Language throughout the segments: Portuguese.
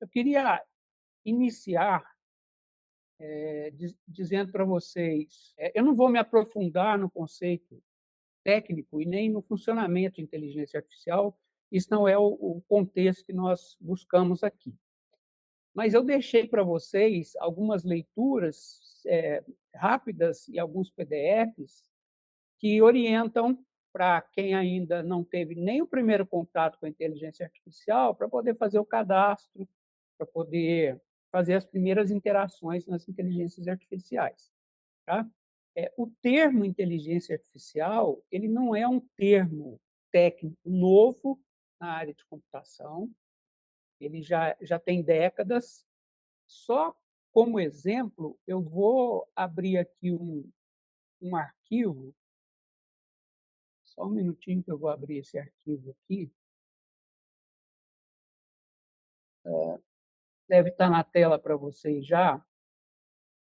Eu queria iniciar dizendo para vocês, eu não vou me aprofundar no conceito técnico e nem no funcionamento de inteligência artificial, isso não é o contexto que nós buscamos aqui. Mas eu deixei para vocês algumas leituras rápidas e alguns PDFs que orientam para quem ainda não teve nem o primeiro contato com a inteligência artificial, para poder fazer o cadastro, para poder fazer as primeiras interações nas inteligências artificiais. Tá? O termo inteligência artificial ele não é um termo técnico novo na área de computação, ele já tem décadas. Só como exemplo, eu vou abrir aqui um arquivo, só um minutinho que eu vou abrir esse arquivo aqui. Deve estar na tela para vocês já.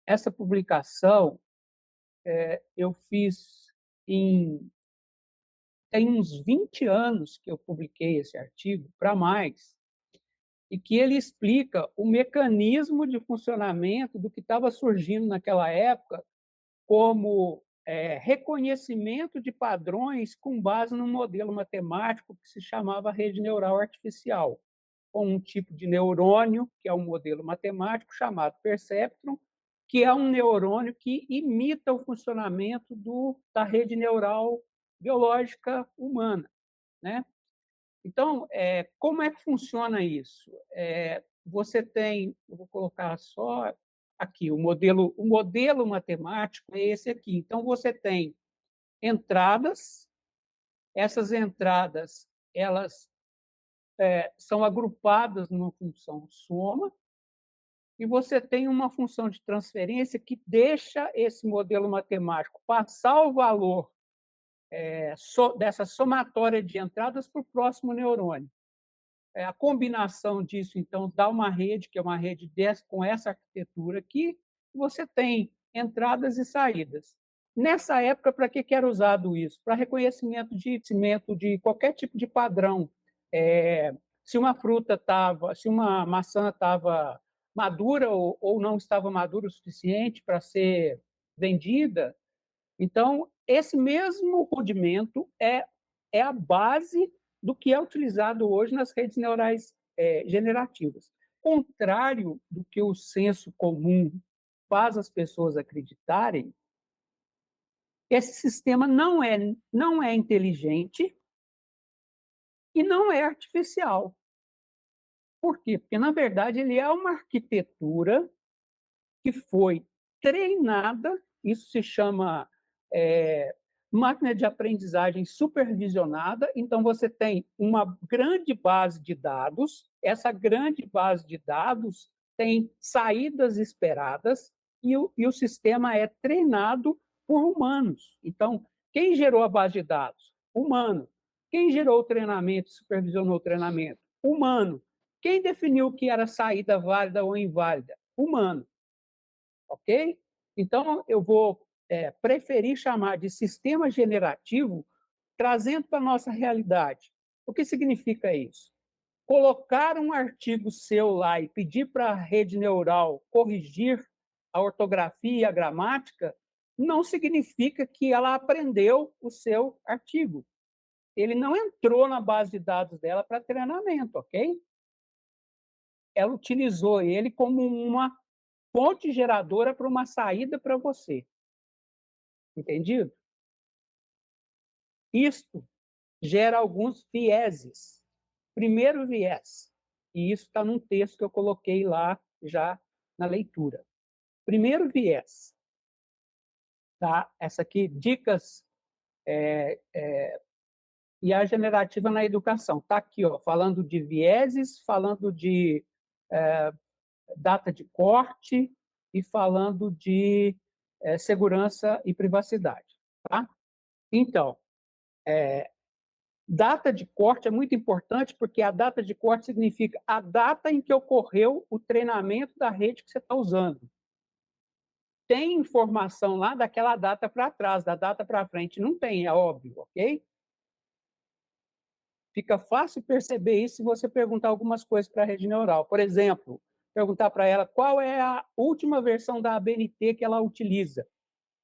Essa publicação eu fiz tem uns 20 anos que eu publiquei esse artigo, para mais, e que ele explica o mecanismo de funcionamento do que estava surgindo naquela época como reconhecimento de padrões com base num modelo matemático que se chamava rede neural artificial, com um tipo de neurônio, que é um modelo matemático chamado perceptron, que é um neurônio que imita o funcionamento da rede neural biológica humana, né? Então, como é que funciona isso? Você tem, eu vou colocar só aqui, o modelo matemático é esse aqui. Então, você tem entradas, essas entradas elas são agrupadas numa função soma, e você tem uma função de transferência que deixa esse modelo matemático passar o valor dessa somatória de entradas para o próximo neurônio. A combinação disso, então, dá uma rede, que é uma rede com essa arquitetura aqui, você tem entradas e saídas. Nessa época, para que era usado isso? Para reconhecimento de qualquer tipo de padrão. Se uma fruta estava, se uma maçã estava madura ou não estava madura o suficiente para ser vendida, então, esse mesmo rudimento é a base do que é utilizado hoje nas redes neurais generativas. Contrário do que o senso comum faz as pessoas acreditarem, esse sistema não é inteligente e não é artificial. Por quê? Porque, na verdade, ele é uma arquitetura que foi treinada, isso se chama máquina de aprendizagem supervisionada. Então, você tem uma grande base de dados, essa grande base de dados tem saídas esperadas e o sistema é treinado por humanos. Então, quem gerou a base de dados? Humano. Quem gerou o treinamento, supervisionou o treinamento? Humano. Quem definiu o que era saída válida ou inválida? Humano. Ok? Então, eu vou preferir chamar de sistema generativo, trazendo para a nossa realidade. O que significa isso? Colocar um artigo seu lá e pedir para a rede neural corrigir a ortografia e a gramática não significa que ela aprendeu o seu artigo. Ele não entrou na base de dados dela para treinamento, ok? Ela utilizou ele como uma fonte geradora para uma saída para você. Entendido? Isto gera alguns vieses. Primeiro viés, e isso está num texto que eu coloquei lá já na leitura. Primeiro viés, tá? Essa aqui, dicas e a generativa na educação. Está aqui, ó, falando de vieses, falando de data de corte e falando de segurança e privacidade. Tá? Então, data de corte é muito importante, porque a data de corte significa a data em que ocorreu o treinamento da rede que você está usando. Tem informação lá daquela data para trás, da data para frente. Não tem, é óbvio, ok? Fica fácil perceber isso se você perguntar algumas coisas para a rede neural. Por exemplo, perguntar para ela qual é a última versão da ABNT que ela utiliza.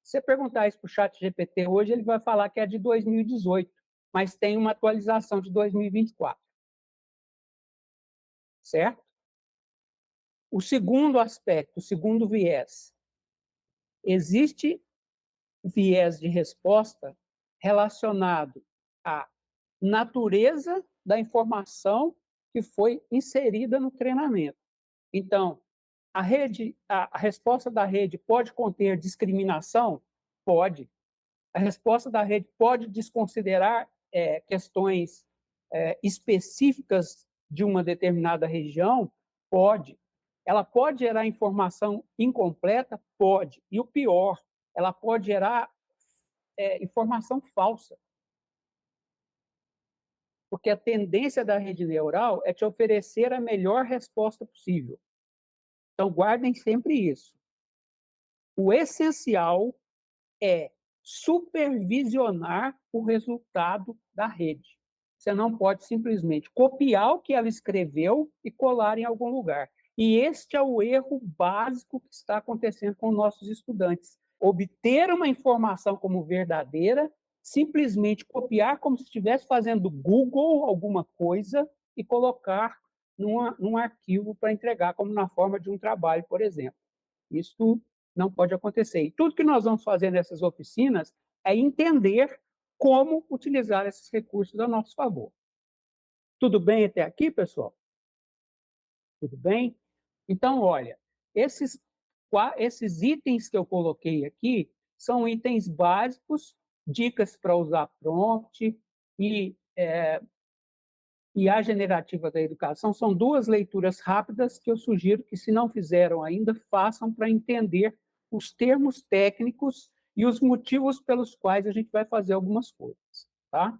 Se você perguntar isso para o ChatGPT hoje, ele vai falar que é de 2018, mas tem uma atualização de 2024. Certo? O segundo aspecto, o segundo viés. Existe viés de resposta relacionado à natureza da informação que foi inserida no treinamento. Então, a resposta da rede pode conter discriminação? Pode. A resposta da rede pode desconsiderar questões específicas de uma determinada região? Pode. Ela pode gerar informação incompleta? Pode. E o pior, ela pode gerar informação falsa. Porque a tendência da rede neural é te oferecer a melhor resposta possível. Então, guardem sempre isso. O essencial é supervisionar o resultado da rede. Você não pode simplesmente copiar o que ela escreveu e colar em algum lugar. E este é o erro básico que está acontecendo com nossos estudantes. Obter uma informação como verdadeira, simplesmente copiar como se estivesse fazendo Google alguma coisa e colocar num arquivo para entregar, como na forma de um trabalho, por exemplo. Isso não pode acontecer. E tudo que nós vamos fazer nessas oficinas é entender como utilizar esses recursos a nosso favor. Tudo bem até aqui, pessoal? Tudo bem? Então, olha, esses itens que eu coloquei aqui são itens básicos, dicas para usar prompt e a generativa da educação. São duas leituras rápidas que eu sugiro que, se não fizeram ainda, façam para entender os termos técnicos e os motivos pelos quais a gente vai fazer algumas coisas. Tá?